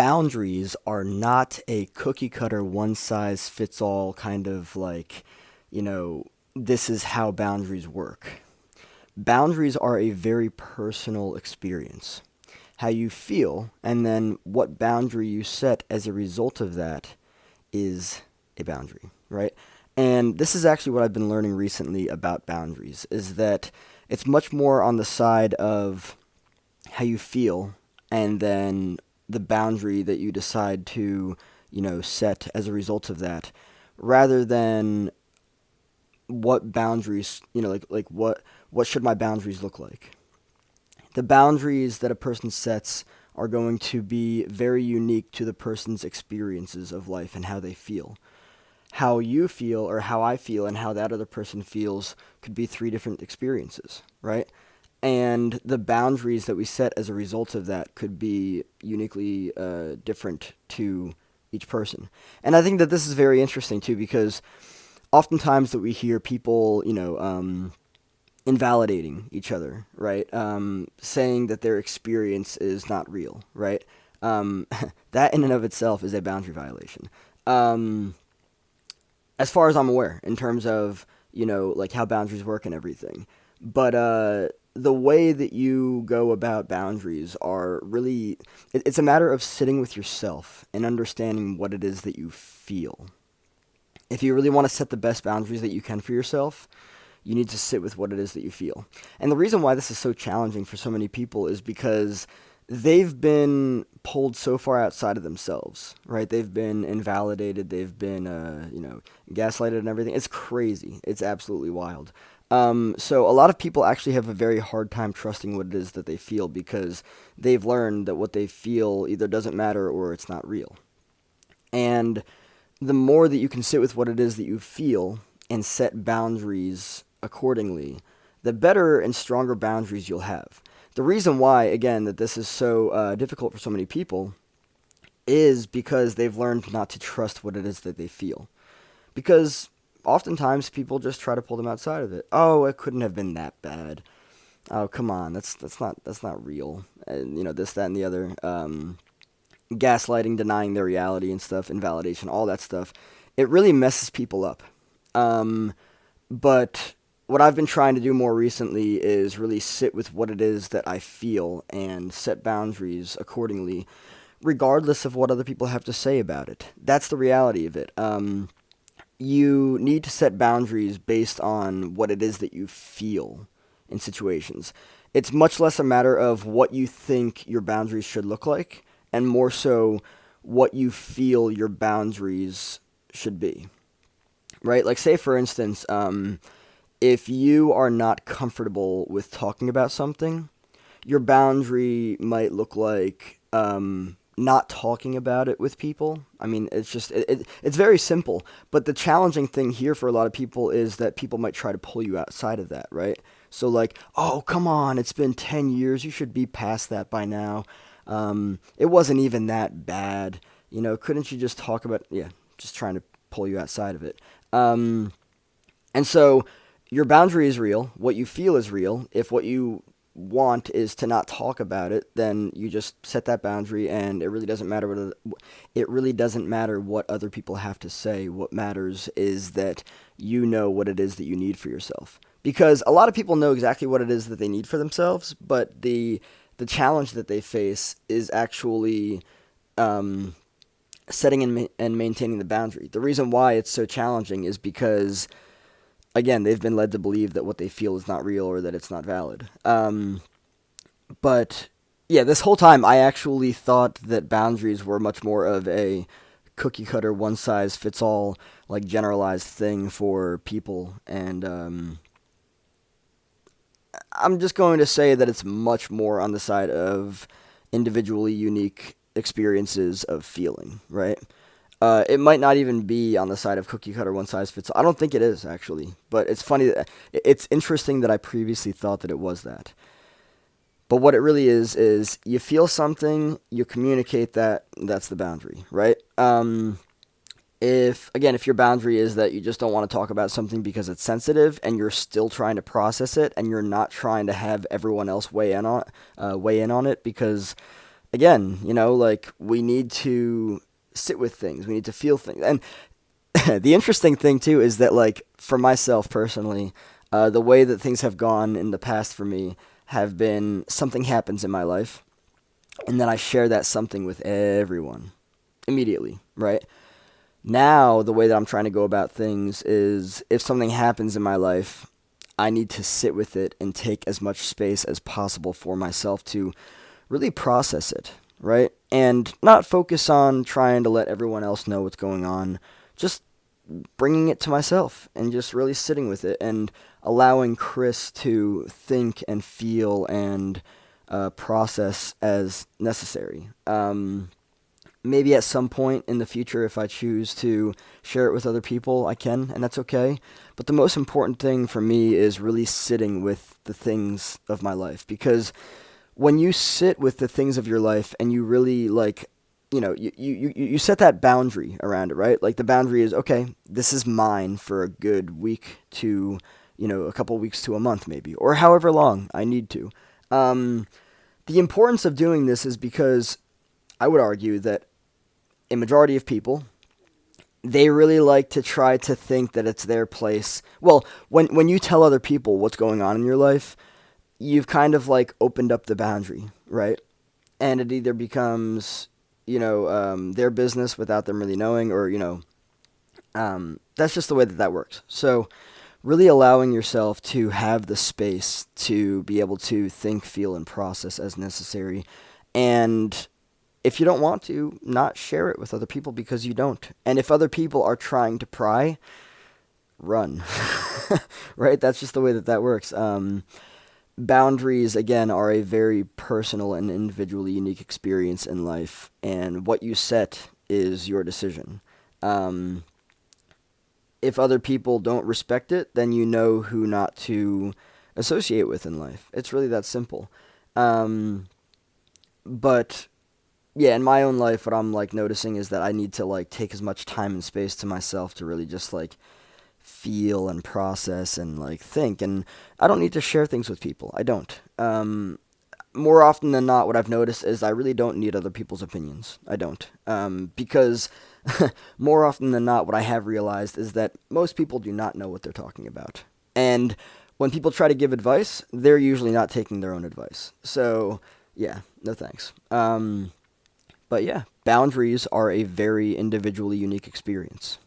boundaries are not a cookie cutter, one size fits all kind of like, you know, this is how boundaries work. Boundaries are a very personal experience. How you feel, and then what boundary you set as a result of that is a boundary, right? And this is actually what I've been learning recently about boundaries is that it's much more on the side of how you feel and then the boundary that you decide to, set as a result of that rather than what boundaries, like what should my boundaries look like? The boundaries that a person sets are going to be very unique to the person's experiences of life and how they feel. How you feel or how I feel and how that other person feels could be three different experiences, right? And the boundaries that we set as a result of that could be uniquely different to each person. And I think that this is very interesting too because oftentimes that we hear people, invalidating each other, right? Saying that their experience is not real, right? Um, that in and of itself is a boundary violation. Um, as far as I'm aware, in terms of, like how boundaries work and everything. But the way that you go about boundaries are really, it's a matter of sitting with yourself and understanding what it is that you feel. If you really want to set the best boundaries that you can for yourself, you need to sit with what it is that you feel. And the reason why this is so challenging for so many people is because they've been pulled so far outside of themselves, right? They've been invalidated, they've been, gaslighted and everything. It's crazy. It's absolutely wild. So a lot of people actually have a very hard time trusting what it is that they feel because they've learned that what they feel either doesn't matter or it's not real. And the more that you can sit with what it is that you feel and set boundaries accordingly, the better and stronger boundaries you'll have. The reason why, again, that this is so difficult for so many people is because they've learned not to trust what it is that they feel. Because oftentimes people just try to pull them outside of it. Oh, it couldn't have been that bad. Oh, come on, that's not real. And this, that, and the other. Gaslighting, denying their reality and stuff, invalidation, all that stuff. It really messes people up. Um, but what I've been trying to do more recently is really sit with what it is that I feel and set boundaries accordingly, regardless of what other people have to say about it. That's the reality of it. You need to set boundaries based on what it is that you feel in situations. It's much less a matter of what you think your boundaries should look like, and more so what you feel your boundaries should be. Right? Like, say, for instance, if you are not comfortable with talking about something, your boundary might look like not talking about it with people. I mean, it's very simple. But the challenging thing here for a lot of people is that people might try to pull you outside of that, right? So like, oh, come on, it's been 10 years. You should be past that by now. It wasn't even that bad. Couldn't you just talk about, yeah, just trying to pull you outside of it. And so your boundary is real. What you feel is real. If what you want is to not talk about it, then you just set that boundary, and it really doesn't matter what other people have to say. What matters is that you know what it is that you need for yourself. Because a lot of people know exactly what it is that they need for themselves, but the challenge that they face is actually setting and maintaining the boundary. The reason why it's so challenging is because, again, they've been led to believe that what they feel is not real or that it's not valid. But yeah, this whole time I actually thought that boundaries were much more of a cookie cutter, one size fits all, like generalized thing for people. And I'm just going to say that it's much more on the side of individually unique experiences of feeling, right? It might not even be on the side of cookie cutter, one size fits all. I don't think it is, actually. But it's funny it's interesting that I previously thought that it was that. But what it really is you feel something, you communicate that, that's the boundary, right? If your boundary is that you just don't want to talk about something because it's sensitive and you're still trying to process it and you're not trying to have everyone else weigh in on it because again, like we need to sit with things, we need to feel things. And the interesting thing too is that, like, for myself personally, the way that things have gone in the past for me have been something happens in my life, and then I share that something with everyone immediately, right? Now, the way that I'm trying to go about things is if something happens in my life, I need to sit with it and take as much space as possible for myself to really process it, right? And not focus on trying to let everyone else know what's going on. Just bringing it to myself and just really sitting with it and allowing Chris to think and feel and process as necessary. Maybe at some point in the future, if I choose to share it with other people, I can, and that's okay. But the most important thing for me is really sitting with the things of my life, because when you sit with the things of your life and you really, like, you set that boundary around it, right? Like, the boundary is, okay, this is mine for a good week to, a couple weeks to a month maybe, or however long I need to. Um, the importance of doing this is because I would argue that a majority of people, they really like to try to think that it's their place. Well, when you tell other people what's going on in your life, you've kind of like opened up the boundary, right? And it either becomes, their business without them really knowing, or, that's just the way that that works. So really allowing yourself to have the space to be able to think, feel, and process as necessary. And if you don't want to, not share it with other people because you don't. And if other people are trying to pry, run. Right? That's just the way that that works. Boundaries, again, are a very personal and individually unique experience in life, and what you set is your decision. Um, if other people don't respect it, then you know who not to associate with in life. It's really that simple. Um, but yeah, in my own life, what I'm like noticing is that I need to like take as much time and space to myself to really just like feel and process and like think. And I don't need to share things with people. I don't. More often than not, what I've noticed is I really don't need other people's opinions. I don't. Because more often than not, what I have realized is that most people do not know what they're talking about. And when people try to give advice, they're usually not taking their own advice. So, yeah, no thanks. But yeah, boundaries are a very individually unique experience.